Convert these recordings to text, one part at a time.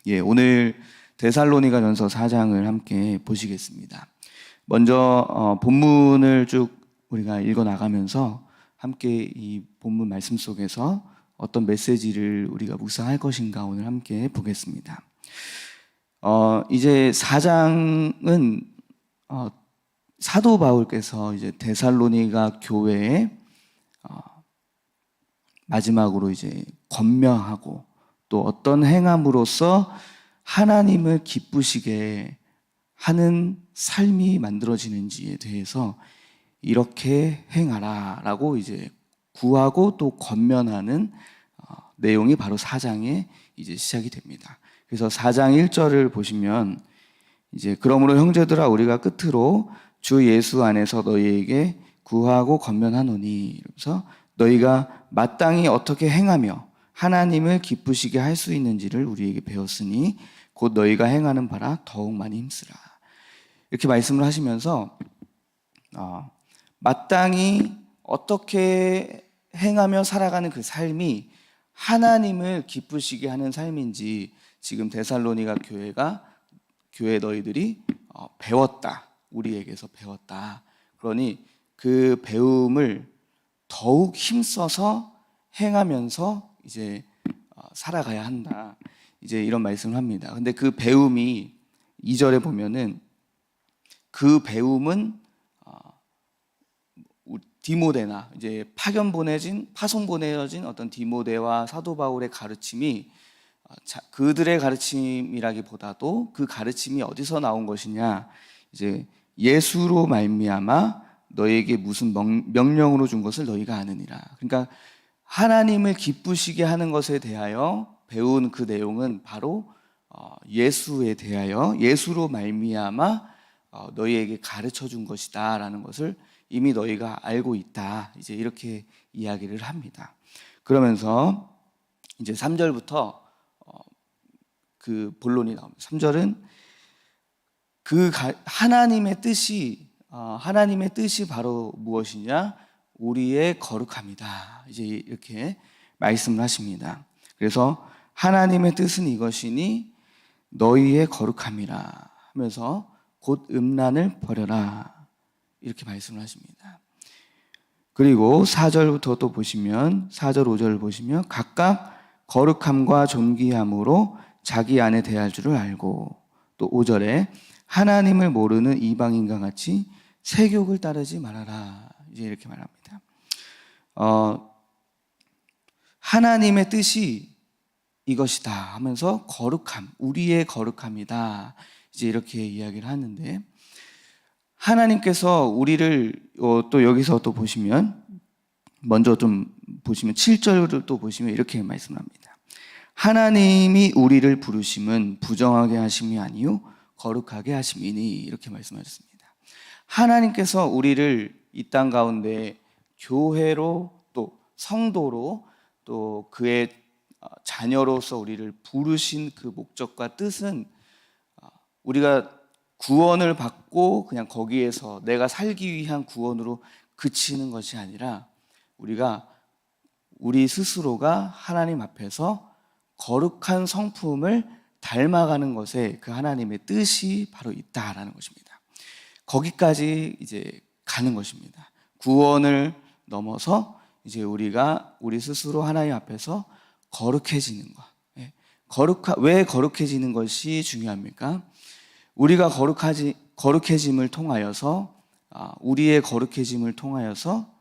오늘 데살로니가전서 4장을 함께 보시겠습니다. 먼저 본문을 쭉 우리가 읽어 나가면서 함께 이 본문 말씀 속에서 어떤 메시지를 우리가 묵상할 것인가 오늘 함께 보겠습니다. 이제 4장은 사도 바울께서 이제 데살로니가 교회에 마지막으로 이제 권면하고 또 어떤 행함으로써 하나님을 기쁘시게 하는 삶이 만들어지는지에 대해서 이렇게 행하라 라고 이제 구하고 또 권면하는 내용이 바로 4장에 이제 시작이 됩니다. 그래서 4장 1절을 보시면 이제 그러므로 형제들아 우리가 끝으로 주 예수 안에서 너희에게 구하고 권면하노니 이러면서 너희가 마땅히 어떻게 행하며 하나님을 기쁘시게 할 수 있는지를 우리에게 배웠으니 곧 너희가 행하는 바라 더욱 많이 힘쓰라. 이렇게 말씀을 하시면서 마땅히 어떻게 행하며 살아가는 그 삶이 하나님을 기쁘시게 하는 삶인지 지금 데살로니가 교회 너희들이 배웠다. 우리에게서 배웠다. 그러니 그 배움을 더욱 힘써서 행하면서 이제 살아가야 한다. 이제 이런 말씀을 합니다. 근데 그 배움이 2절에 보면은 그 배움은 디모데나 이제 파송 보내진 어떤 디모데와 사도 바울의 가르침이 그들의 가르침이라기보다도 그 가르침이 어디서 나온 것이냐? 이제 예수로 말미암아 너에게 무슨 명령으로 준 것을 너희가 아느니라. 그러니까 하나님을 기쁘시게 하는 것에 대하여 배운 그 내용은 바로 예수에 대하여 예수로 말미암아 너희에게 가르쳐 준 것이다라는 것을 이미 너희가 알고 있다. 이제 이렇게 이야기를 합니다. 그러면서 이제 3절부터 그 본론이 나옵니다. 3절은 하나님의 뜻이 바로 무엇이냐? 우리의 거룩함이다. 이제 이렇게 말씀을 하십니다. 그래서 하나님의 뜻은 이것이니 너희의 거룩함이라 하면서 곧 음란을 버려라. 이렇게 말씀을 하십니다. 그리고 4절부터 또 보시면 4절 5절을 보시면 각각 거룩함과 존귀함으로 자기 안에 대할 줄을 알고 또 5절에 하나님을 모르는 이방인과 같이 세욕을 따르지 말아라. 이제 이렇게 말합니다. 하나님의 뜻이 이것이다 하면서 거룩함, 우리의 거룩함이다. 이제 이렇게 이야기를 하는데 하나님께서 우리를 또 여기서 또 보시면 먼저 좀 보시면 7절을 또 보시면 이렇게 말씀을 합니다. 하나님이 우리를 부르심은 부정하게 하심이 아니요 거룩하게 하심이니 이렇게 말씀하셨습니다. 하나님께서 우리를 이 땅 가운데 교회로 또 성도로 또 그의 자녀로서 우리를 부르신 그 목적과 뜻은 우리가 구원을 받고 그냥 거기에서 내가 살기 위한 구원으로 그치는 것이 아니라 우리 스스로가 하나님 앞에서 거룩한 성품을 닮아가는 것에 그 하나님의 뜻이 바로 있다라는 것입니다. 거기까지 이제 가는 것입니다. 구원을 넘어서 이제 우리가 우리 스스로 하나님 앞에서 거룩해지는 것. 왜 거룩해지는 것이 중요합니까? 우리가 거룩해짐을 통하여서 우리의 거룩해짐을 통하여서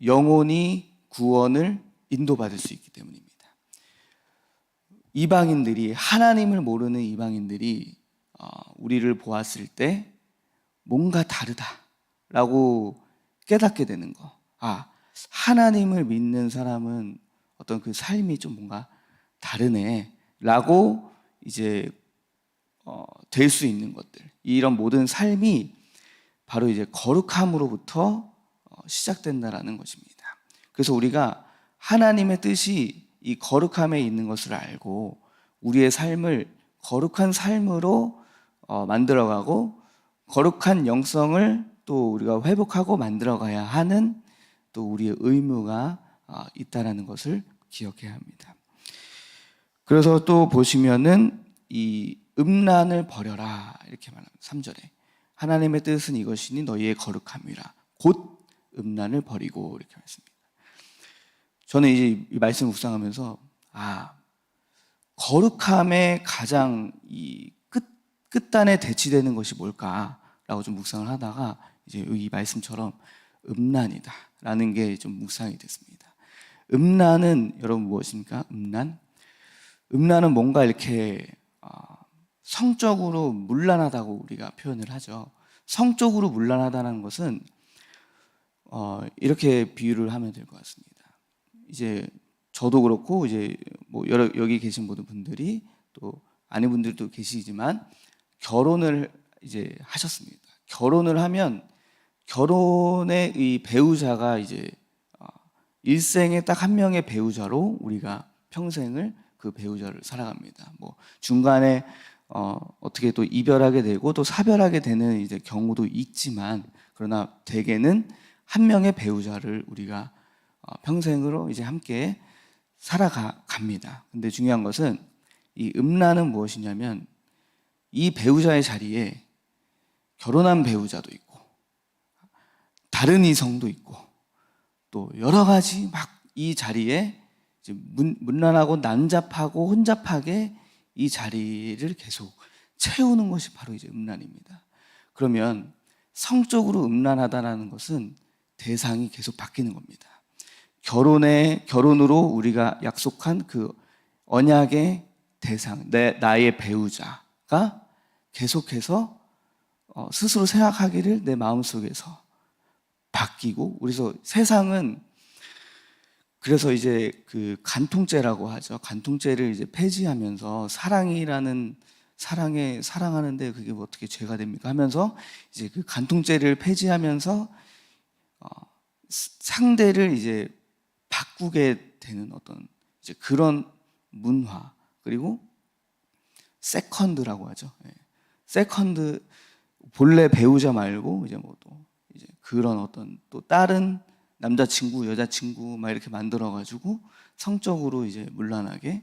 영혼이 구원을 인도받을 수 있기 때문입니다. 하나님을 모르는 이방인들이 우리를 보았을 때 뭔가 다르다라고 깨닫게 되는 거. 하나님을 믿는 사람은 어떤 그 삶이 좀 뭔가 다르네라고 이제 될 수 있는 것들, 이런 모든 삶이 바로 이제 거룩함으로부터 시작된다라는 것입니다. 그래서 우리가 하나님의 뜻이 이 거룩함에 있는 것을 알고 우리의 삶을 거룩한 삶으로 만들어가고 거룩한 영성을 또 우리가 회복하고 만들어가야 하는 또 우리의 의무가 있다라는 것을 기억해야 합니다. 그래서 또 보시면은 이 음란을 버려라 이렇게 말합니다. 3절에 하나님의 뜻은 이것이니 너희의 거룩함이라 곧 음란을 버리고 이렇게 말씀합니다. 저는 이제 이 말씀 묵상하면서 거룩함의 가장 이 끝단에 대치되는 것이 뭘까라고 좀 묵상을 하다가 이제 이 말씀처럼 음란이다라는 게 좀 묵상이 됐습니다. 음란은 여러분 무엇입니까? 음란은 뭔가 이렇게 성적으로 문란하다고 우리가 표현을 하죠. 성적으로 문란하다는 것은 이렇게 비유를 하면 될 것 같습니다. 이제 저도 그렇고 이제 뭐 여기 계신 모든 분들이 또 아내분들도 계시지만 결혼을 이제 하셨습니다. 결혼을 하면 결혼의 이 배우자가 이제 일생에 딱 한 명의 배우자로 우리가 평생을 그 배우자를 살아갑니다. 뭐 중간에 어떻게 또 이별하게 되고 또 사별하게 되는 이제 경우도 있지만 그러나 대개는 한 명의 배우자를 우리가 평생으로 이제 함께 살아갑니다. 근데 중요한 것은 이 음란은 무엇이냐면 이 배우자의 자리에 결혼한 배우자도 있고 다른 이성도 있고 또 여러 가지 막 이 자리에 이제 문란하고 난잡하고 혼잡하게 이 자리를 계속 채우는 것이 바로 이제 음란입니다. 그러면 성적으로 음란하다라는 것은 대상이 계속 바뀌는 겁니다. 결혼으로 우리가 약속한 그 언약의 대상, 나의 배우자가 계속해서 스스로 생각하기를 내 마음속에서 바뀌고, 그래서 세상은 그래서 이제 그 간통죄라고 하죠. 간통죄를 이제 폐지하면서 사랑하는데 그게 뭐 어떻게 죄가 됩니까? 하면서 이제 그 간통죄를 폐지하면서 상대를 이제 바꾸게 되는 어떤 이제 그런 문화, 그리고 세컨드라고 하죠. 세컨드, 본래 배우자 말고 이제 뭐 또 이제 그런 어떤 또 다른 남자친구, 여자친구 막 이렇게 만들어가지고 성적으로 이제 문란하게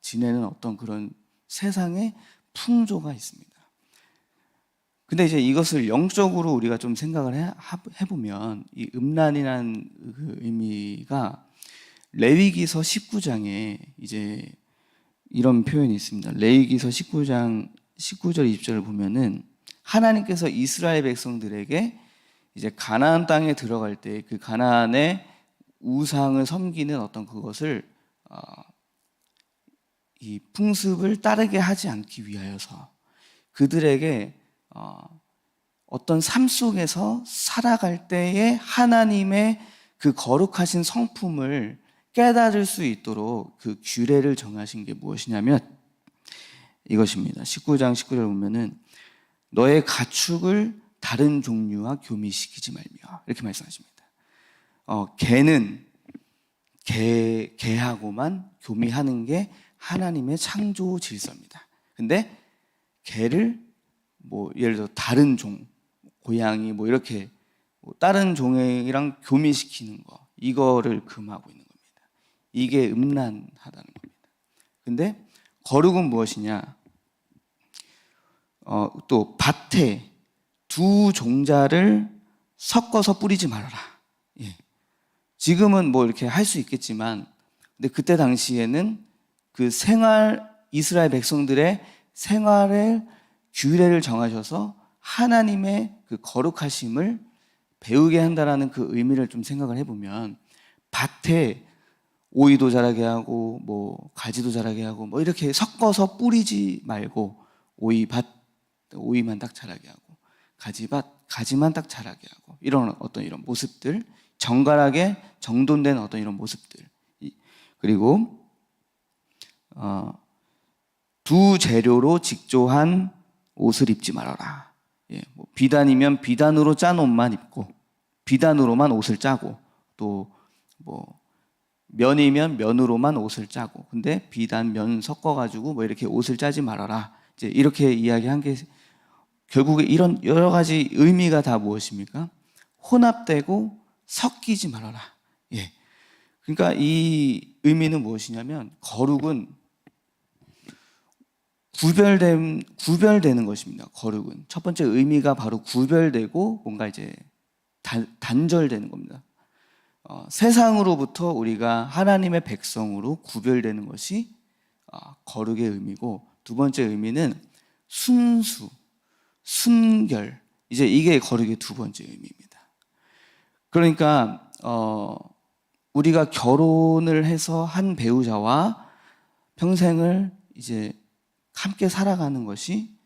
지내는 어떤 그런 세상의 풍조가 있습니다. 근데 이제 이것을 영적으로 우리가 좀 생각을 해보면 이 음란이라는 그 의미가 레위기서 19장에 이제 이런 표현이 있습니다. 레위기서 19장 19절 20절을 보면은 하나님께서 이스라엘 백성들에게 이제 가나안 땅에 들어갈 때 그 가나안의 우상을 섬기는 어떤 그것을 이 풍습을 따르게 하지 않기 위하여서 그들에게 어떤 삶 속에서 살아갈 때에 하나님의 그 거룩하신 성품을 깨달을 수 있도록 그 규례를 정하신 게 무엇이냐면 이것입니다. 19장 19절 보면은 너의 가축을 다른 종류와 교미시키지 말며 이렇게 말씀하십니다. 개하고만 교미하는 게 하나님의 창조 질서입니다. 근데 개를 뭐 예를 들어 다른 종, 고양이 뭐 이렇게 뭐 다른 종이랑 교미시키는 거, 이거를 금하고 있는 겁니다. 이게 음란하다는 겁니다. 근데 거룩은 무엇이냐? 또 밭에 두 종자를 섞어서 뿌리지 말아라. 예. 지금은 뭐 이렇게 할 수 있겠지만, 근데 그때 당시에는 그 이스라엘 백성들의 생활의 규례를 정하셔서 하나님의 그 거룩하심을 배우게 한다라는 그 의미를 좀 생각을 해보면, 밭에 오이도 자라게 하고 뭐 가지도 자라게 하고 뭐 이렇게 섞어서 뿌리지 말고 오이만 딱 자라게 하고 가지만 딱 자라게 하고 이런 어떤 이런 모습들, 정갈하게 정돈된 어떤 이런 모습들, 그리고 두 재료로 직조한 옷을 입지 말아라. 뭐 비단이면 비단으로 짠 옷만 입고 비단으로만 옷을 짜고, 또 뭐 면이면 면으로만 옷을 짜고, 근데 비단 면 섞어가지고 뭐 이렇게 옷을 짜지 말아라. 이제 이렇게 이야기한 게 결국에 이런 여러 가지 의미가 다 무엇입니까? 혼합되고 섞이지 말아라. 그러니까 이 의미는 무엇이냐면 거룩은 구별되는 것입니다. 거룩은 첫 번째 의미가 바로 구별되고 뭔가 이제 단절되는 겁니다. 세상으로부터 우리가 하나님의 백성으로 구별되는 것이 거룩의 의미고, 두 번째 의미는 순수, 순결, 이제 이게 거룩의 두 번째 의미입니다. 그러니까 우리가 결혼을 해서 한 배우자와 평생을 이제 함께 살아가는 것이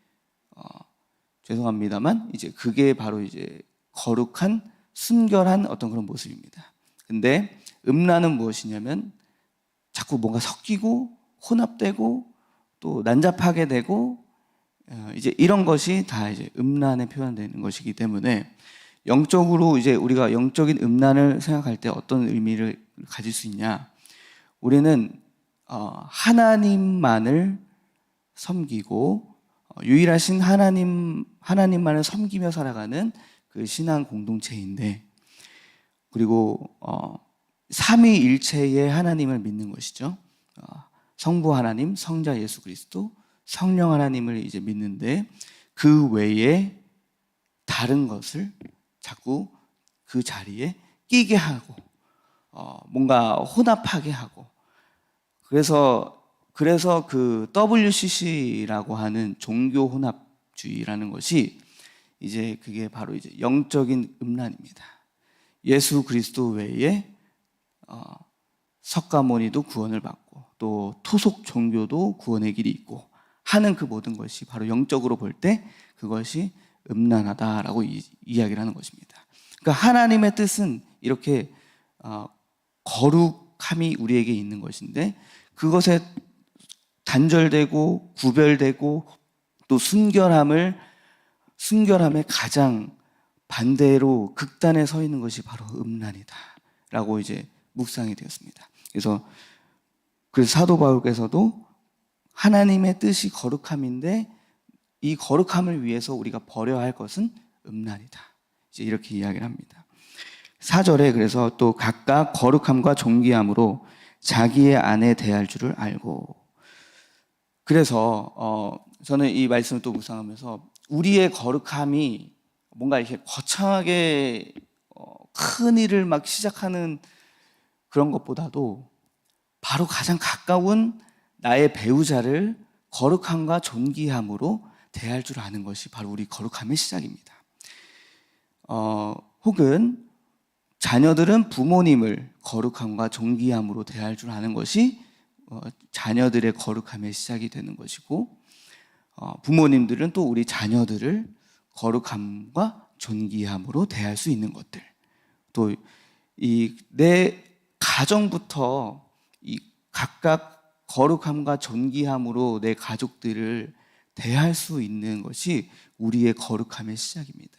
죄송합니다만 이제 그게 바로 이제 거룩한 순결한 어떤 그런 모습입니다. 근데 음란은 무엇이냐면 자꾸 뭔가 섞이고 혼합되고 또 난잡하게 되고 이제 이런 것이 다 이제 음란에 표현되는 것이기 때문에, 영적으로 이제 우리가 영적인 음란을 생각할 때 어떤 의미를 가질 수 있냐? 우리는 하나님만을 섬기고 유일하신 하나님만을 섬기며 살아가는 그 신앙 공동체인데, 그리고 삼위일체의 하나님을 믿는 것이죠. 성부 하나님, 성자 예수 그리스도, 성령 하나님을 이제 믿는데, 그 외에 다른 것을 자꾸 그 자리에 끼게 하고 뭔가 혼합하게 하고, 그래서 그 WCC라고 하는 종교 혼합주의라는 것이 이제 그게 바로 이제 영적인 음란입니다. 예수 그리스도 외에 석가모니도 구원을 받고 또 토속 종교도 구원의 길이 있고 하는 그 모든 것이 바로 영적으로 볼 때 그것이 음란하다라고 이야기를 하는 것입니다. 그러니까 하나님의 뜻은 이렇게 거룩함이 우리에게 있는 것인데, 그것에 단절되고 구별되고 또 순결함의 가장 반대로 극단에 서 있는 것이 바로 음란이다라고 이제 묵상이 되었습니다. 그래서 사도 바울께서도 하나님의 뜻이 거룩함인데 이 거룩함을 위해서 우리가 버려야 할 것은 음란이다, 이제 이렇게 이야기를 합니다. 4절에 그래서 또 각각 거룩함과 존귀함으로 자기의 아내 대할 줄을 알고, 그래서 저는 이 말씀을 또 묵상하면서 우리의 거룩함이 뭔가 이렇게 거창하게 큰 일을 막 시작하는 그런 것보다도 바로 가장 가까운 나의 배우자를 거룩함과 존귀함으로 대할 줄 아는 것이 바로 우리 거룩함의 시작입니다. 혹은 자녀들은 부모님을 거룩함과 존귀함으로 대할 줄 아는 것이 자녀들의 거룩함의 시작이 되는 것이고, 부모님들은 또 우리 자녀들을 거룩함과 존귀함으로 대할 수 있는 것들, 또 내 가정부터 이 각각 거룩함과 존귀함으로 내 가족들을 대할 수 있는 것이 우리의 거룩함의 시작입니다.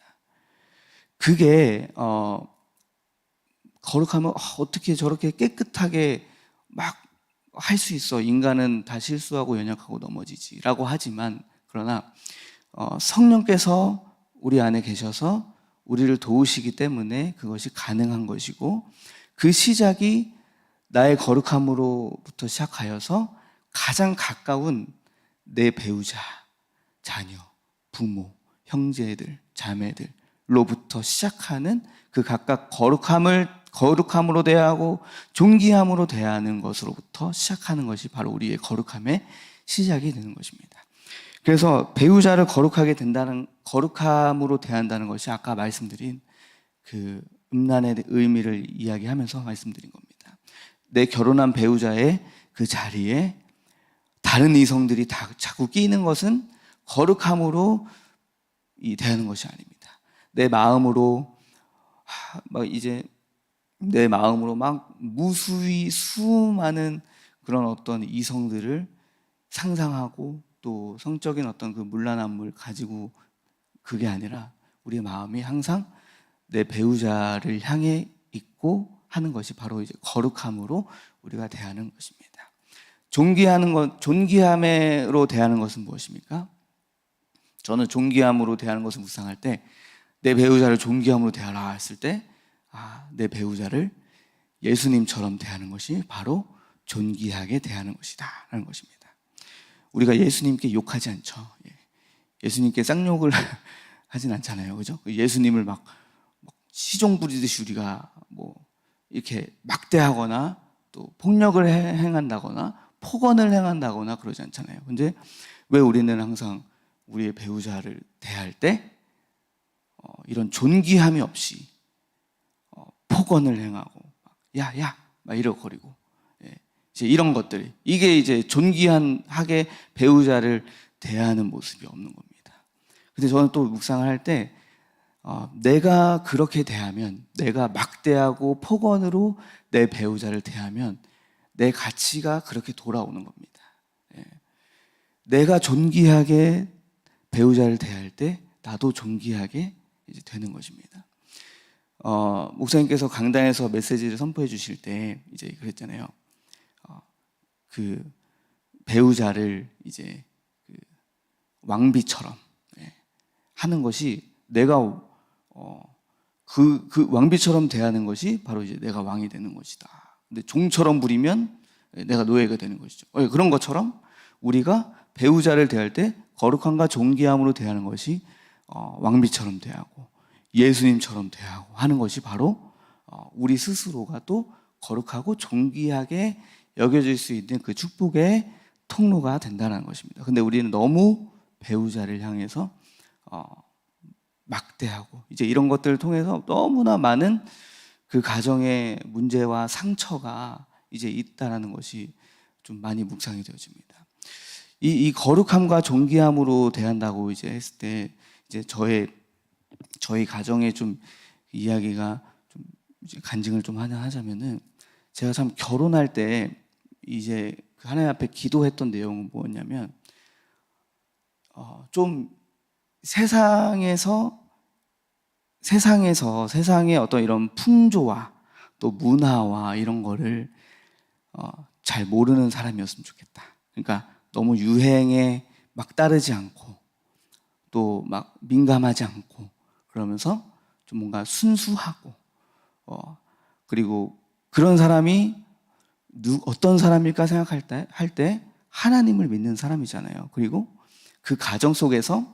그게 거룩하면 어떻게 저렇게 깨끗하게 막 할 수 있어, 인간은 다 실수하고 연약하고 넘어지지 라고 하지만, 그러나 성령께서 우리 안에 계셔서 우리를 도우시기 때문에 그것이 가능한 것이고, 그 시작이 나의 거룩함으로부터 시작하여서 가장 가까운 내 배우자, 자녀, 부모, 형제들, 자매들로부터 시작하는 그 각각 거룩함으로 대하고 존귀함으로 대하는 것으로부터 시작하는 것이 바로 우리의 거룩함의 시작이 되는 것입니다. 그래서 배우자를 거룩함으로 대한다는 것이 아까 말씀드린 그 음란의 의미를 이야기하면서 말씀드린 겁니다. 내 결혼한 배우자의 그 자리에 다른 이성들이 다 자꾸 끼는 것은 거룩함으로 대하는 것이 아닙니다. 내 마음으로 막 무수히 수많은 그런 어떤 이성들을 상상하고 또 성적인 어떤 그 문란함을 가지고, 그게 아니라 우리의 마음이 항상 내 배우자를 향해 있고 하는 것이 바로 이제 거룩함으로 우리가 대하는 것입니다. 존귀함으로 대하는 것은 무엇입니까? 저는 존귀함으로 대하는 것을 묵상할 때 내 배우자를 존귀함으로 대하라 했을 때 내 배우자를 예수님처럼 대하는 것이 바로 존귀하게 대하는 것이다 라는 것입니다. 우리가 예수님께 욕하지 않죠. 예수님께 쌍욕을 하진 않잖아요. 그죠? 예수님을 막 시종 부리듯이 우리가 뭐 이렇게 막대하거나 또 폭력을 행한다거나 폭언을 행한다거나 그러지 않잖아요. 근데 왜 우리는 항상 우리의 배우자를 대할 때 이런 존귀함이 없이 폭언을 행하고 야야 막 이러거리고 이제 이런 것들이 이게 이제 존귀하게 배우자를 대하는 모습이 없는 겁니다. 근데 저는 또 묵상을 할 때 내가 그렇게 대하면, 내가 막대하고 폭언으로 내 배우자를 대하면 내 가치가 그렇게 돌아오는 겁니다. 내가 존귀하게 배우자를 대할 때 나도 존귀하게 이제 되는 것입니다. 목사님께서 강단에서 메시지를 선포해 주실 때 이제 그랬잖아요. 그 배우자를 이제 그 왕비처럼 하는 것이 내가 그 왕비처럼 대하는 것이 바로 이제 내가 왕이 되는 것이다. 근데 종처럼 부리면 내가 노예가 되는 것이죠. 그런 것처럼 우리가 배우자를 대할 때 거룩함과 존귀함으로 대하는 것이 왕비처럼 대하고 예수님처럼 대하고 하는 것이 바로 우리 스스로가 또 거룩하고 존귀하게 여겨질 수 있는 그 축복의 통로가 된다는 것입니다. 근데 우리는 너무 배우자를 향해서 막대하고 이제 이런 것들을 통해서 너무나 많은 그 가정의 문제와 상처가 이제 있다라는 것이 좀 많이 묵상이 되어집니다. 이 거룩함과 존귀함으로 대한다고 이제 했을 때 이제 저희 가정의 좀 이야기가 좀 이제 간증을 좀 하자면은 제가 참 결혼할 때 이제 그 하나님 앞에 기도했던 내용은 뭐였냐면 좀 세상의 어떤 이런 풍조와 또 문화와 이런 거를 잘 모르는 사람이었으면 좋겠다. 그러니까 너무 유행에 막 따르지 않고 또 막 민감하지 않고 그러면서 좀 뭔가 순수하고 그리고 그런 사람이 어떤 사람일까 생각할 때 하나님을 믿는 사람이잖아요. 그리고 그 가정 속에서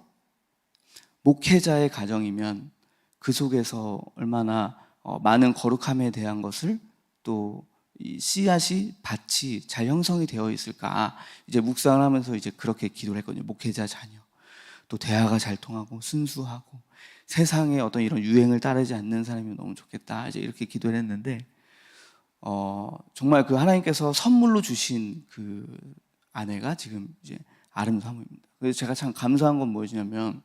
목회자의 가정이면 그 속에서 얼마나 많은 거룩함에 대한 것을 또 이 씨앗이 밭이 잘 형성이 되어 있을까 이제 묵상을 하면서 이제 그렇게 기도를 했거든요. 목회자 자녀 또 대화가 잘 통하고 순수하고 세상에 어떤 이런 유행을 따르지 않는 사람이 너무 좋겠다 이제 이렇게 기도를 했는데 정말 그 하나님께서 선물로 주신 그 아내가 지금 이제 아름사모입니다. 그래서 제가 참 감사한 건 뭐냐면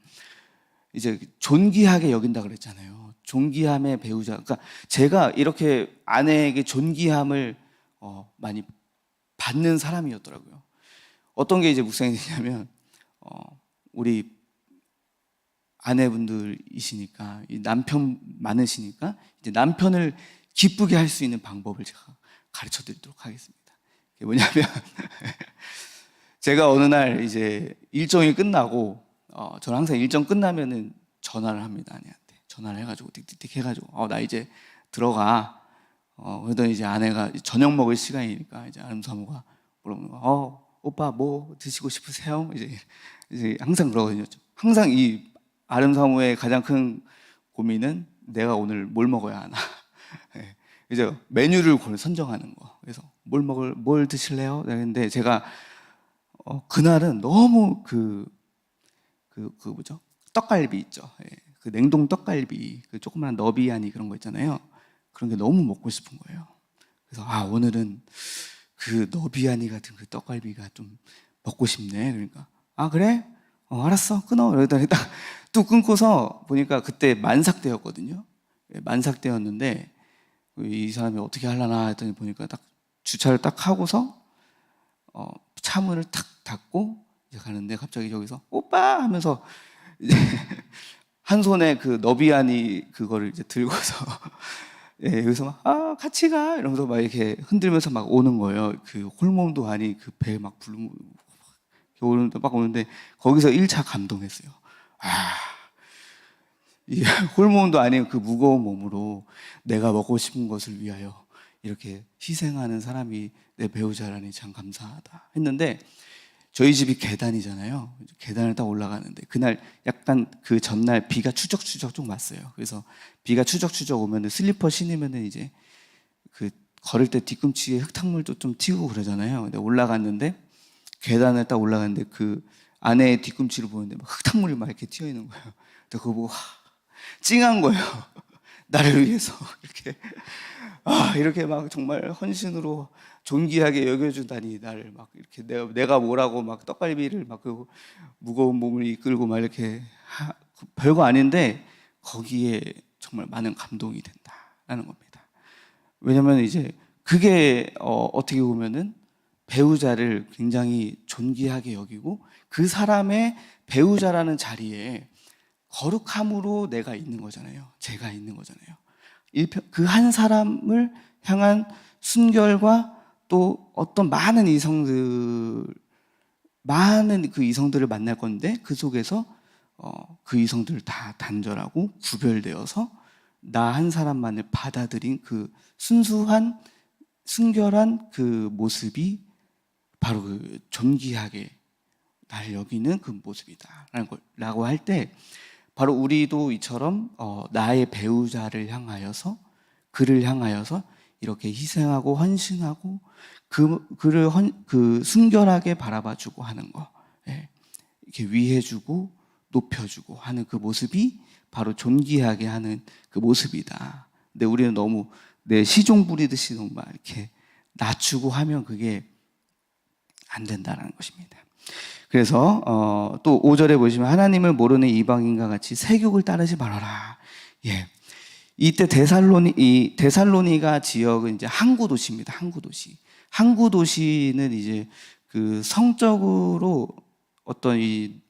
이제 존귀하게 여긴다 그랬잖아요. 존귀함의 배우자. 그러니까 제가 이렇게 아내에게 존귀함을 많이 받는 사람이었더라고요. 어떤 게 이제 묵상이 되냐면 우리 아내분들이시니까 남편 많으시니까 이제 남편을 기쁘게 할 수 있는 방법을 제가 가르쳐 드리도록 하겠습니다. 그게 뭐냐면 제가 어느 날 이제 일정이 끝나고 저는 항상 일정 끝나면은 전화를 합니다. 아내한테 전화를 해가지고 틱틱틱 해가지고 나 이제 들어가. 그러더니 이제 아내가 저녁 먹을 시간이니까 이제 아름사모가 물어보는 거 오빠 뭐 드시고 싶으세요? 이제 항상 그러거든요. 항상 이 아름사모의 가장 큰 고민은 내가 오늘 뭘 먹어야 하나. 이제 메뉴를 선정하는 거. 그래서 뭘 드실래요? 근데 제가 그날은 너무 그 뭐죠? 떡갈비 있죠. 그 냉동 떡갈비, 그 조그만 너비아니 그런 거 있잖아요. 그런 게 너무 먹고 싶은 거예요. 그래서 오늘은 그 너비아니 같은 그 떡갈비가 좀 먹고 싶네. 그러니까 그래? 알았어. 끊어. 이러더니 딱 뚝 끊고서 보니까 그때 만삭때였거든요. 만삭때였는데 이 사람이 어떻게 하려나 했더니 보니까 딱 주차를 딱 하고서 차문을 탁 닫고 이제 가는데 갑자기 저기서 오빠 하면서 이제 한 손에 그 너비아니 그거를 이제 들고서 여기서 막 같이 가 이러면서 막 이렇게 흔들면서 막 오는 거예요. 그 홀몸도 아니 그 배에 막 오는데 막 오는데 거기서 1차 감동했어요. 이 홀몸도 아닌 그 무거운 몸으로 내가 먹고 싶은 것을 위하여 이렇게 희생하는 사람이 내 배우자라니 참 감사하다 했는데 저희 집이 계단이잖아요. 계단을 딱 올라가는데 그날 약간 그 전날 비가 추적추적 좀 왔어요. 그래서 비가 추적추적 오면은 슬리퍼 신으면은 이제 그 걸을 때 뒤꿈치에 흙탕물도 좀 튀고 그러잖아요. 근데 올라갔는데 계단을 딱 올라갔는데 그 아내의 뒤꿈치를 보는데 막 흙탕물이 막 이렇게 튀어 있는 거예요. 근데 그거 보고 찡한 거예요. 나를 위해서 이렇게 막 정말 헌신으로 존귀하게 여겨주다니 나를 막 이렇게 내가 뭐라고 막 떡갈비를 막 그 무거운 몸을 이끌고 막 이렇게 별거 아닌데 거기에 정말 많은 감동이 된다라는 겁니다. 왜냐면 이제 그게 어떻게 보면은 배우자를 굉장히 존귀하게 여기고 그 사람의 배우자라는 자리에 거룩함으로 내가 있는 거잖아요. 제가 있는 거잖아요. 그 한 사람을 향한 순결과 또 어떤 많은 그 이성들을 만날 건데 그 속에서 그 이성들을 다 단절하고 구별되어서 나 한 사람만을 받아들인 그 순수한 순결한 그 모습이 바로 그 존귀하게 날 여기는 그 모습이다라는 걸라고 할 때 바로 우리도 이처럼 나의 배우자를 향하여서 그를 향하여서 이렇게 희생하고 헌신하고 그를 그 순결하게 바라봐주고 하는 거, 예. 이렇게 위해주고 높여주고 하는 그 모습이 바로 존귀하게 하는 그 모습이다. 근데 우리는 너무 내 시종 부리듯이 너무 막 이렇게 낮추고 하면 그게 안 된다는 것입니다. 그래서 또 5절에 보시면 하나님을 모르는 이방인과 같이 세욕을 따르지 말아라. 예. 이때 데살로니가 지역은 이제 항구 도시입니다. 항구 도시. 항구 도시는 이제 그 성적으로 어떤 이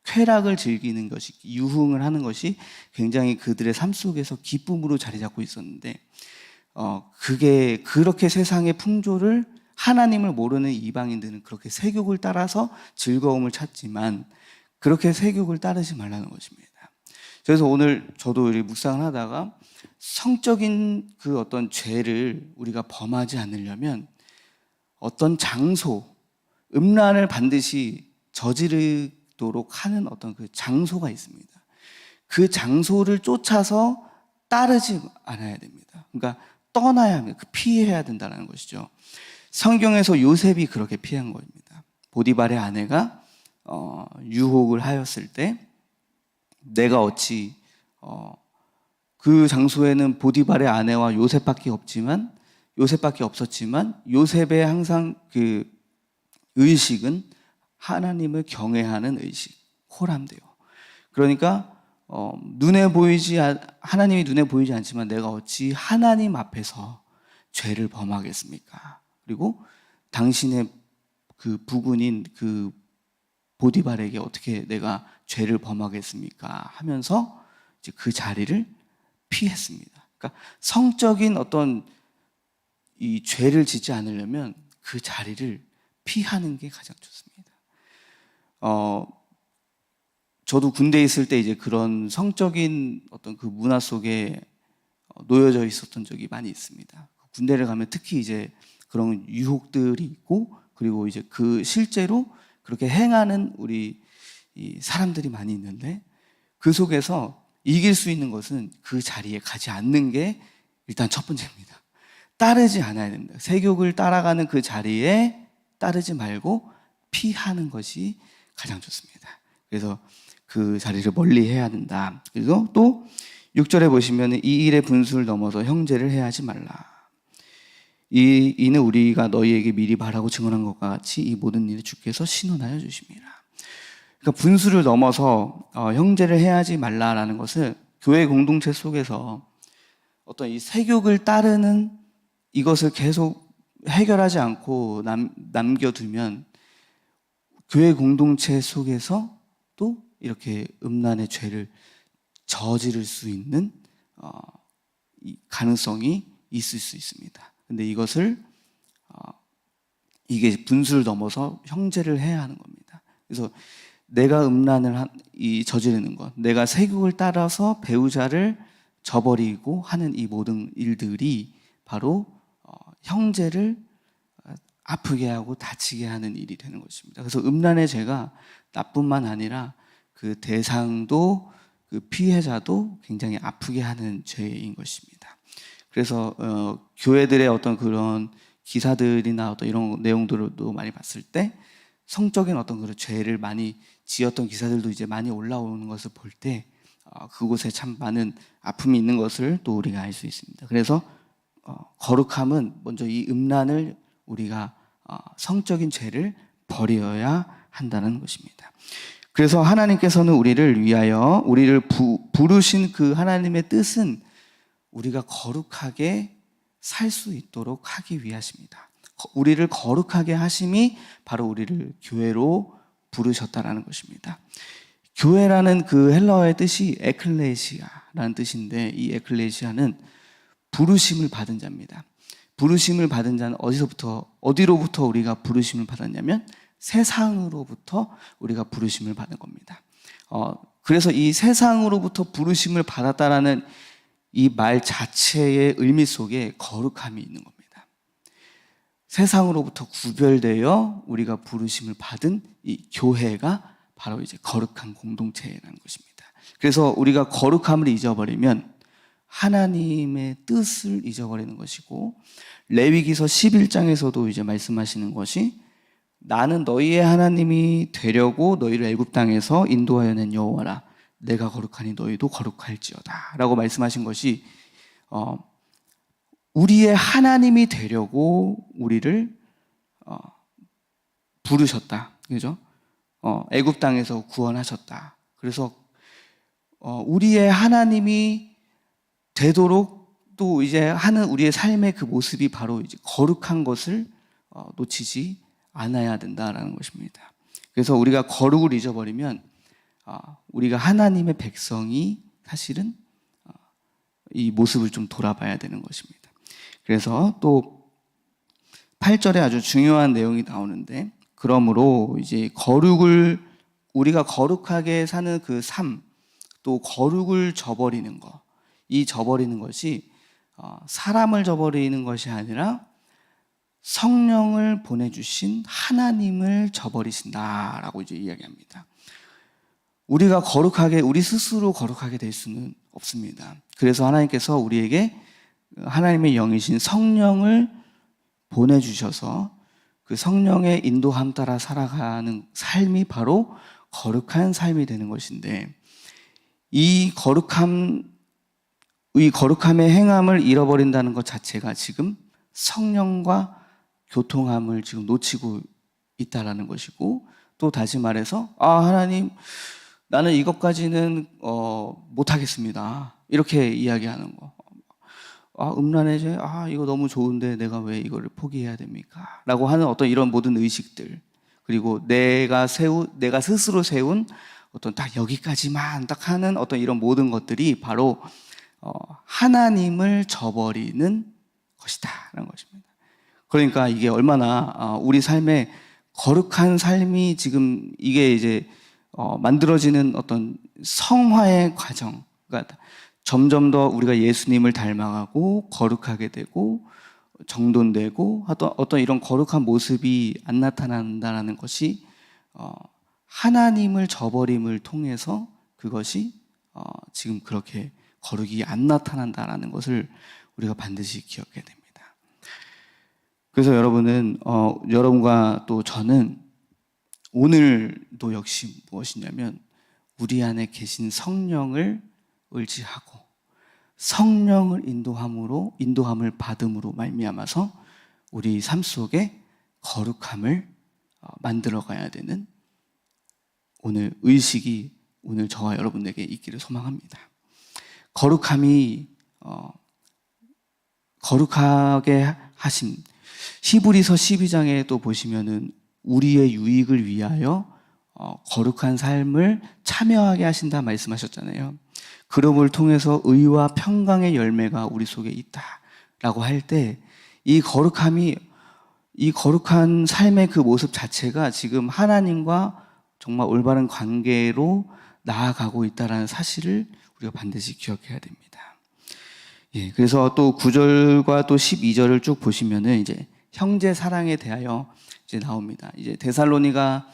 쾌락을 즐기는 것이 유흥을 하는 것이 굉장히 그들의 삶 속에서 기쁨으로 자리 잡고 있었는데 그게 그렇게 세상의 풍조를 하나님을 모르는 이방인들은 그렇게 세욕을 따라서 즐거움을 찾지만 그렇게 세욕을 따르지 말라는 것입니다. 그래서 오늘 저도 묵상을 하다가 성적인 그 어떤 죄를 우리가 범하지 않으려면 어떤 장소, 음란을 반드시 저지르도록 하는 어떤 그 장소가 있습니다. 그 장소를 쫓아서 따르지 않아야 됩니다. 그러니까 떠나야 합니다. 피해야 된다는 것이죠. 성경에서 요셉이 그렇게 피한 겁니다. 보디발의 아내가 유혹을 하였을 때 내가 어찌 그 장소에는 보디발의 아내와 요셉밖에 없었지만 요셉의 항상 그 의식은 하나님을 경외하는 의식, 호람돼요. 그러니까 하나님이 눈에 보이지 않지만 내가 어찌 하나님 앞에서 죄를 범하겠습니까? 그리고 당신의 그 부군인 그 보디발에게 어떻게 내가 죄를 범하겠습니까? 하면서 이제 그 자리를 피했습니다. 그러니까 성적인 어떤 이 죄를 짓지 않으려면 그 자리를 피하는 게 가장 좋습니다. 저도 군대에 있을 때 이제 그런 성적인 어떤 그 문화 속에 놓여져 있었던 적이 많이 있습니다. 군대를 가면 특히 이제 그런 유혹들이 있고 그리고 이제 그 실제로 그렇게 행하는 우리 이 사람들이 많이 있는데 그 속에서 이길 수 있는 것은 그 자리에 가지 않는 게 일단 첫 번째입니다. 따르지 않아야 됩니다. 세욕을 따라가는 그 자리에 따르지 말고 피하는 것이 가장 좋습니다. 그래서 그 자리를 멀리 해야 된다. 그리고 또 6절에 보시면 이 일의 분수를 넘어서 형제를 해하지 말라. 이는 우리가 너희에게 미리 바라고 증언한 것과 같이 이 모든 일을 주께서 신원하여 주심이라. 그러니까 분수를 넘어서 형제를 해하지 말라라는 것을 교회 공동체 속에서 어떤 이 세욕을 따르는 이것을 계속 해결하지 않고 남겨두면 교회 공동체 속에서 또 이렇게 음란의 죄를 저지를 수 있는 이 가능성이 있을 수 있습니다. 근데 이게 분수를 넘어서 형제를 해야 하는 겁니다. 그래서 내가 음란을 저지르는 것, 내가 세욕을 따라서 배우자를 저버리고 하는 이 모든 일들이 바로 형제를 아프게 하고 다치게 하는 일이 되는 것입니다. 그래서 음란의 죄가 나뿐만 아니라 그 대상도 그 피해자도 굉장히 아프게 하는 죄인 것입니다. 그래서 교회들의 어떤 그런 기사들이나 어떤 이런 내용들도 많이 봤을 때 성적인 어떤 그런 죄를 많이 지었던 기사들도 이제 많이 올라오는 것을 볼 때 그곳에 참 많은 아픔이 있는 것을 또 우리가 알 수 있습니다. 그래서 거룩함은 먼저 이 음란을 우리가 성적인 죄를 버려야 한다는 것입니다. 그래서 하나님께서는 우리를 위하여 우리를 부르신 그 하나님의 뜻은 우리가 거룩하게 살 수 있도록 하기 위하십니다. 우리를 거룩하게 하심이 바로 우리를 교회로 부르셨다라는 것입니다. 교회라는 그 헬라어의 뜻이 에클레시아라는 뜻인데 이 에클레시아는 부르심을 받은 자입니다. 부르심을 받은 자는 어디로부터 우리가 부르심을 받았냐면 세상으로부터 우리가 부르심을 받은 겁니다. 그래서 이 세상으로부터 부르심을 받았다라는 이 말 자체의 의미 속에 거룩함이 있는 겁니다. 세상으로부터 구별되어 우리가 부르심을 받은 이 교회가 바로 이제 거룩한 공동체라는 것입니다. 그래서 우리가 거룩함을 잊어버리면 하나님의 뜻을 잊어버리는 것이고, 레위기서 11장에서도 이제 말씀하시는 것이 나는 너희의 하나님이 되려고 너희를 애굽 땅에서 인도하여 낸 여호와라. 내가 거룩하니 너희도 거룩할지어다 라고 말씀하신 것이 우리의 하나님이 되려고 우리를 부르셨다. 그죠? 애굽 땅에서 구원하셨다. 그래서 우리의 하나님이 되도록 또 이제 하는 우리의 삶의 그 모습이 바로 이제 거룩한 것을 놓치지 않아야 된다라는 것입니다. 그래서 우리가 거룩을 잊어버리면 우리가 하나님의 백성이 사실은 이 모습을 좀 돌아봐야 되는 것입니다. 그래서 또 8절에 아주 중요한 내용이 나오는데, 그러므로 이제 우리가 거룩하게 사는 그 삶, 또 거룩을 저버리는 것, 이 저버리는 것이 사람을 저버리는 것이 아니라 성령을 보내주신 하나님을 저버리신다라고 이제 이야기합니다. 우리가 우리 스스로 거룩하게 될 수는 없습니다. 그래서 하나님께서 우리에게 하나님의 영이신 성령을 보내주셔서 그 성령의 인도함 따라 살아가는 삶이 바로 거룩한 삶이 되는 것인데, 이 거룩함의 행함을 잃어버린다는 것 자체가 지금 성령과 교통함을 지금 놓치고 있다라는 것이고, 또 다시 말해서 하나님, 나는 이것까지는 못하겠습니다, 이렇게 이야기하는 거. 음란의 죄, 이거 너무 좋은데 내가 왜 이거를 포기해야 됩니까? 라고 하는 어떤 이런 모든 의식들, 그리고 내가 스스로 세운 어떤 딱 여기까지만 딱 하는 어떤 이런 모든 것들이 바로 하나님을 저버리는 것이다 라는 것입니다. 그러니까 이게 얼마나 우리 삶에 거룩한 삶이 지금 이게 이제 만들어지는 어떤 성화의 과정, 그러니까 점점 더 우리가 예수님을 닮아가고 거룩하게 되고 정돈되고 어떤 이런 거룩한 모습이 안 나타난다는 것이 하나님을 저버림을 통해서 그것이 지금 그렇게 거룩이 안 나타난다는 것을 우리가 반드시 기억해야 됩니다. 그래서 여러분과 또 저는 오늘도 역시 무엇이냐면 우리 안에 계신 성령을 의지하고 성령을 인도함을 받음으로 말미암아서 우리 삶 속에 거룩함을 만들어 가야 되는 오늘 의식이 오늘 저와 여러분에게 있기를 소망합니다. 거룩하게 하신 히브리서 12장에 또 보시면은 우리의 유익을 위하여 거룩한 삶을 참여하게 하신다 말씀하셨잖아요. 그럼을 통해서 의와 평강의 열매가 우리 속에 있다라고 할 때 이 거룩한 삶의 그 모습 자체가 지금 하나님과 정말 올바른 관계로 나아가고 있다는 사실을 우리가 반드시 기억해야 됩니다. 그래서 또 9절과 또 12절을 쭉 보시면은 이제 형제 사랑에 대하여 이제 나옵니다. 이제 데살로니가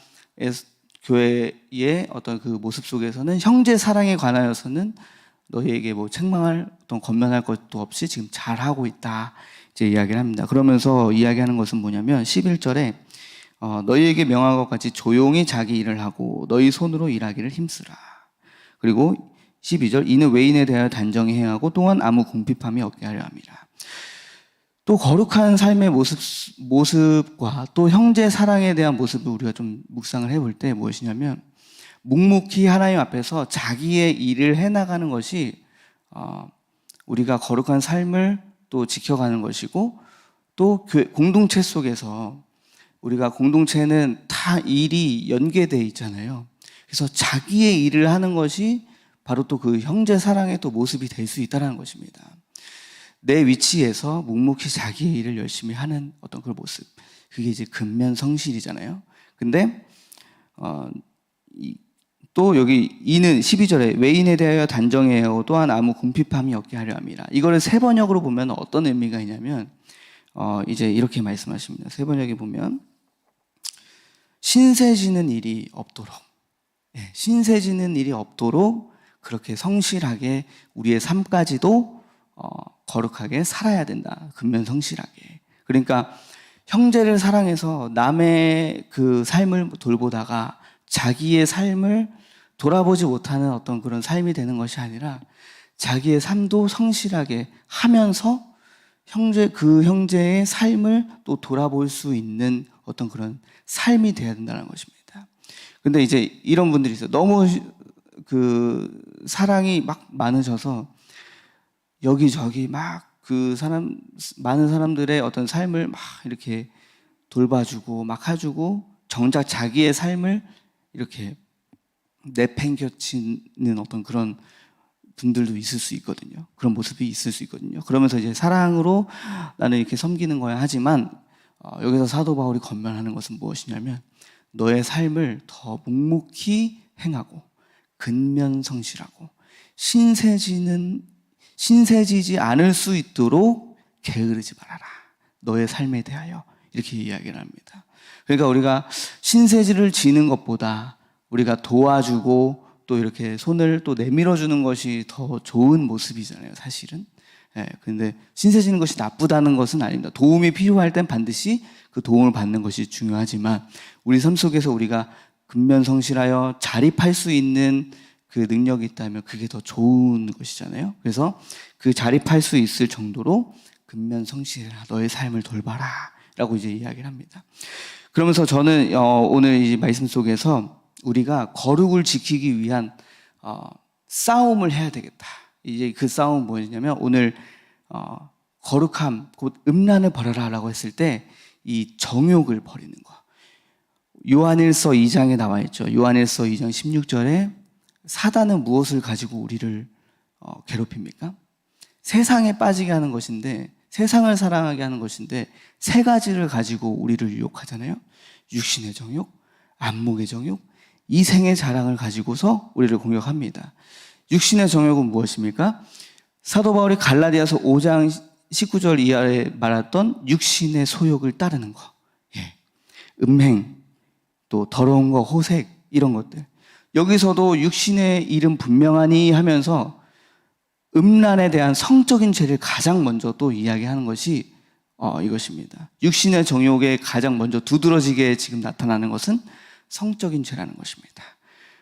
교회의 어떤 그 모습 속에서는 형제 사랑에 관하여서는 너희에게 뭐 책망할 어떤 권면할 것도 없이 지금 잘하고 있다 이제 이야기를 합니다. 그러면서 이야기하는 것은 뭐냐면 11절에 너희에게 명한 것 같이 조용히 자기 일을 하고 너희 손으로 일하기를 힘쓰라. 그리고 12절 이는 외인에 대하여 단정히 행하고 또한 아무 궁핍함이 없게 하려 함이라. 또 거룩한 삶의 모습과 또 형제 사랑에 대한 모습을 우리가 좀 묵상을 해볼 때 무엇이냐면 묵묵히 하나님 앞에서 자기의 일을 해나가는 것이 우리가 거룩한 삶을 또 지켜가는 것이고 또 공동체 속에서 우리가 공동체는 다 일이 연계되어 있잖아요. 그래서 자기의 일을 하는 것이 바로 또 그 형제 사랑의 또 모습이 될 수 있다는 것입니다. 내 위치에서 묵묵히 자기의 일을 열심히 하는 어떤 그 모습, 그게 이제 근면성실이잖아요. 근데 또 여기 이는 12절에 외인에 대하여 단정해요 또한 아무 궁핍함이 없게 하려 함이라. 이거를 세 번역으로 보면 어떤 의미가 있냐면 이제 이렇게 말씀하십니다. 세 번역에 보면 신세지는 일이 없도록, 신세지는 일이 없도록 그렇게 성실하게 우리의 삶까지도 거룩하게 살아야 된다. 근면성실하게. 그러니까 형제를 사랑해서 남의 그 삶을 돌보다가 자기의 삶을 돌아보지 못하는 어떤 그런 삶이 되는 것이 아니라 자기의 삶도 성실하게 하면서 그 형제의 삶을 또 돌아볼 수 있는 어떤 그런 삶이 되어야 된다는 것입니다. 근데 이제 이런 분들이 있어요. 너무 그 사랑이 막 많으셔서 여기저기 막 많은 사람들의 어떤 삶을 막 이렇게 돌봐주고 막 해주고 정작 자기의 삶을 이렇게 내팽겨치는 어떤 그런 분들도 있을 수 있거든요. 그런 모습이 있을 수 있거든요. 그러면서 이제 사랑으로 나는 이렇게 섬기는 거야 하지만 여기서 사도 바울이 권면하는 것은 무엇이냐면 너의 삶을 더 묵묵히 행하고 근면성실하고 신세지지 않을 수 있도록 게으르지 말아라. 너의 삶에 대하여 이렇게 이야기를 합니다. 그러니까 우리가 신세지를 지는 것보다 우리가 도와주고 또 이렇게 손을 또 내밀어 주는 것이 더 좋은 모습이잖아요, 사실은. 근데 신세지는 것이 나쁘다는 것은 아닙니다. 도움이 필요할 땐 반드시 그 도움을 받는 것이 중요하지만 우리 삶 속에서 우리가 근면성실하여 자립할 수 있는 그 능력이 있다면 그게 더 좋은 것이잖아요. 그래서 그 자립할 수 있을 정도로 근면성실해라. 너의 삶을 돌봐라. 라고 이제 이야기를 합니다. 그러면서 저는 오늘 이 말씀 속에서 우리가 거룩을 지키기 위한 싸움을 해야 되겠다. 이제 그 싸움은 뭐냐면 오늘 거룩함, 곧 음란을 버려라 라고 했을 때 이 정욕을 버리는 거. 요한일서 2장에 나와 있죠. 요한일서 2장 16절에 사단은 무엇을 가지고 우리를 괴롭힙니까? 세상에 빠지게 하는 것인데, 세상을 사랑하게 하는 것인데 세 가지를 가지고 우리를 유혹하잖아요. 육신의 정욕, 안목의 정욕, 이생의 자랑을 가지고서 우리를 공격합니다. 육신의 정욕은 무엇입니까? 사도 바울이 갈라디아서 5장 19절 이하에 말했던 육신의 소욕을 따르는 거, 음행, 또 더러운 거, 호색, 이런 것들. 여기서도 육신의 일은 분명하니 하면서 음란에 대한 성적인 죄를 가장 먼저 또 이야기하는 것이 이것입니다. 육신의 정욕에 가장 먼저 두드러지게 지금 나타나는 것은 성적인 죄라는 것입니다.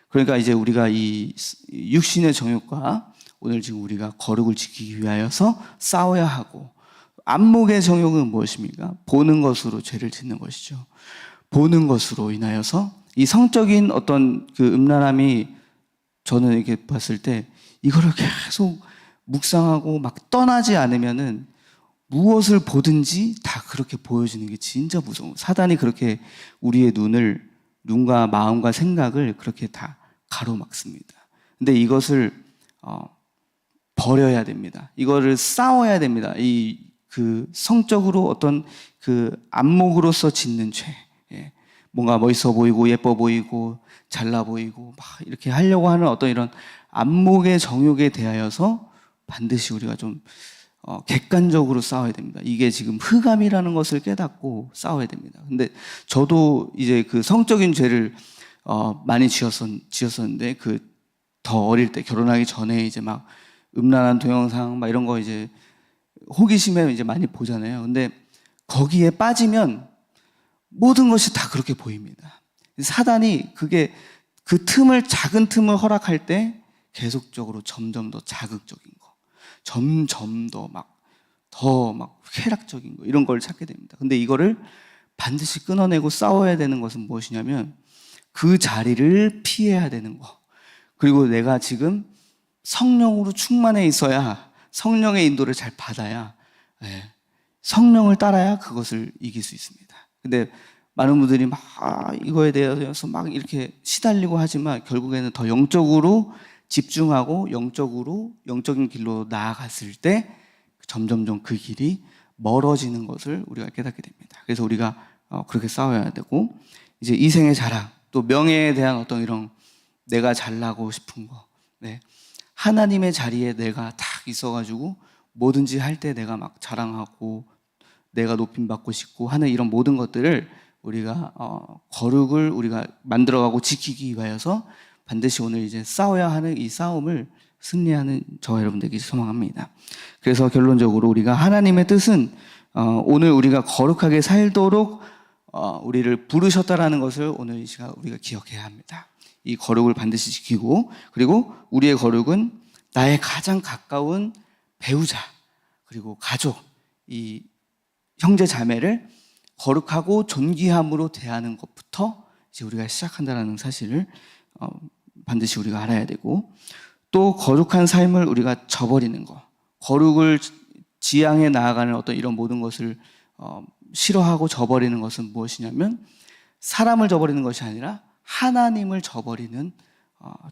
그러니까 이제 우리가 이 육신의 정욕과 오늘 지금 우리가 거룩을 지키기 위하여서 싸워야 하고, 안목의 정욕은 무엇입니까? 보는 것으로 죄를 짓는 것이죠. 보는 것으로 인하여서 이 성적인 어떤 그 음란함이, 저는 이렇게 봤을 때 이거를 계속 묵상하고 막 떠나지 않으면은 무엇을 보든지 다 그렇게 보여지는 게 진짜 무서워. 사단이 그렇게 우리의 눈과 마음과 생각을 그렇게 다 가로막습니다. 근데 이것을 버려야 됩니다. 이거를 싸워야 됩니다. 그 성적으로 어떤 그 안목으로서 짓는 죄, 뭔가 멋있어 보이고 예뻐 보이고 잘나 보이고 막 이렇게 하려고 하는 어떤 이런 안목의 정욕에 대하여서 반드시 우리가 좀 객관적으로 싸워야 됩니다. 이게 지금 흑암이라는 것을 깨닫고 싸워야 됩니다. 근데 저도 이제 그 성적인 죄를 많이 지었었는데 그 더 어릴 때 결혼하기 전에 이제 막 음란한 동영상 막 이런 거 이제 호기심에 이제 많이 보잖아요. 근데 거기에 빠지면 모든 것이 다 그렇게 보입니다. 사단이 그게 그 틈을 작은 틈을 허락할 때 계속적으로 점점 더 자극적인 거, 점점 더 막 쾌락적인 거 이런 걸 찾게 됩니다. 근데 이거를 반드시 끊어내고 싸워야 되는 것은 무엇이냐면 그 자리를 피해야 되는 거. 그리고 내가 지금 성령으로 충만해 있어야 성령의 인도를 잘 받아야 성령을 따라야 그것을 이길 수 있습니다. 근데 많은 분들이 막 이거에 대해서 막 이렇게 시달리고 하지만 결국에는 더 영적으로 집중하고 영적인 길로 나아갔을 때 점점점 그 길이 멀어지는 것을 우리가 깨닫게 됩니다. 그래서 우리가 그렇게 싸워야 되고 이제 이생의 자랑 또 명예에 대한 어떤 이런 내가 잘나고 싶은 거 하나님의 자리에 내가 딱 있어가지고 뭐든지 할 때 내가 막 자랑하고 내가 높임받고 싶고 하는 이런 모든 것들을 우리가 거룩을 우리가 만들어가고 지키기 위하여서 반드시 오늘 이제 싸워야 하는 이 싸움을 승리하는 저와 여러분 되기 소망합니다. 그래서 결론적으로 우리가 하나님의 뜻은 오늘 우리가 거룩하게 살도록 우리를 부르셨다라는 것을 오늘 이 시간 우리가 기억해야 합니다. 이 거룩을 반드시 지키고 그리고 우리의 거룩은 나의 가장 가까운 배우자 그리고 가족 이 형제 자매를 거룩하고 존귀함으로 대하는 것부터 이제 우리가 시작한다는 사실을 반드시 우리가 알아야 되고 또 거룩한 삶을 우리가 저버리는 것 거룩을 지향해 나아가는 어떤 이런 모든 것을 싫어하고 저버리는 것은 무엇이냐면 사람을 저버리는 것이 아니라 하나님을 저버리는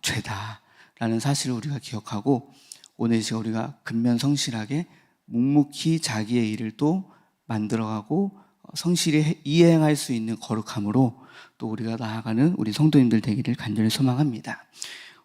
죄다라는 사실을 우리가 기억하고 오늘 이 시간 우리가 근면성실하게 묵묵히 자기의 일을 또 만들어가고 성실히 이행할 수 있는 거룩함으로 또 우리가 나아가는 우리 성도님들 되기를 간절히 소망합니다.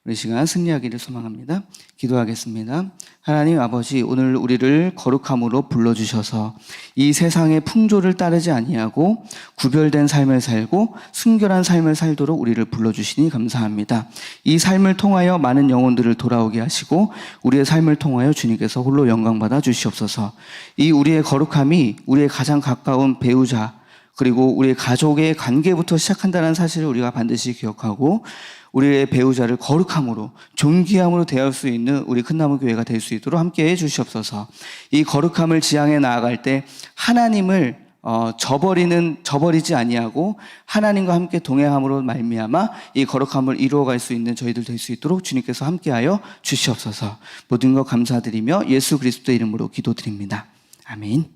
우리 시간 승리하기를 소망합니다. 기도하겠습니다. 하나님 아버지 오늘 우리를 거룩함으로 불러주셔서 이 세상의 풍조를 따르지 아니하고 구별된 삶을 살고 순결한 삶을 살도록 우리를 불러주시니 감사합니다. 이 삶을 통하여 많은 영혼들을 돌아오게 하시고 우리의 삶을 통하여 주님께서 홀로 영광받아 주시옵소서. 이 우리의 거룩함이 우리의 가장 가까운 배우자 그리고 우리의 가족의 관계부터 시작한다는 사실을 우리가 반드시 기억하고 우리의 배우자를 거룩함으로 존귀함으로 대할 수 있는 우리 큰나무 교회가 될 수 있도록 함께해 주시옵소서. 이 거룩함을 지향해 나아갈 때 하나님을 저버리지 아니하고 하나님과 함께 동행함으로 말미암아 이 거룩함을 이루어갈 수 있는 저희들 될 수 있도록 주님께서 함께하여 주시옵소서. 모든 것 감사드리며 예수 그리스도의 이름으로 기도드립니다. 아멘.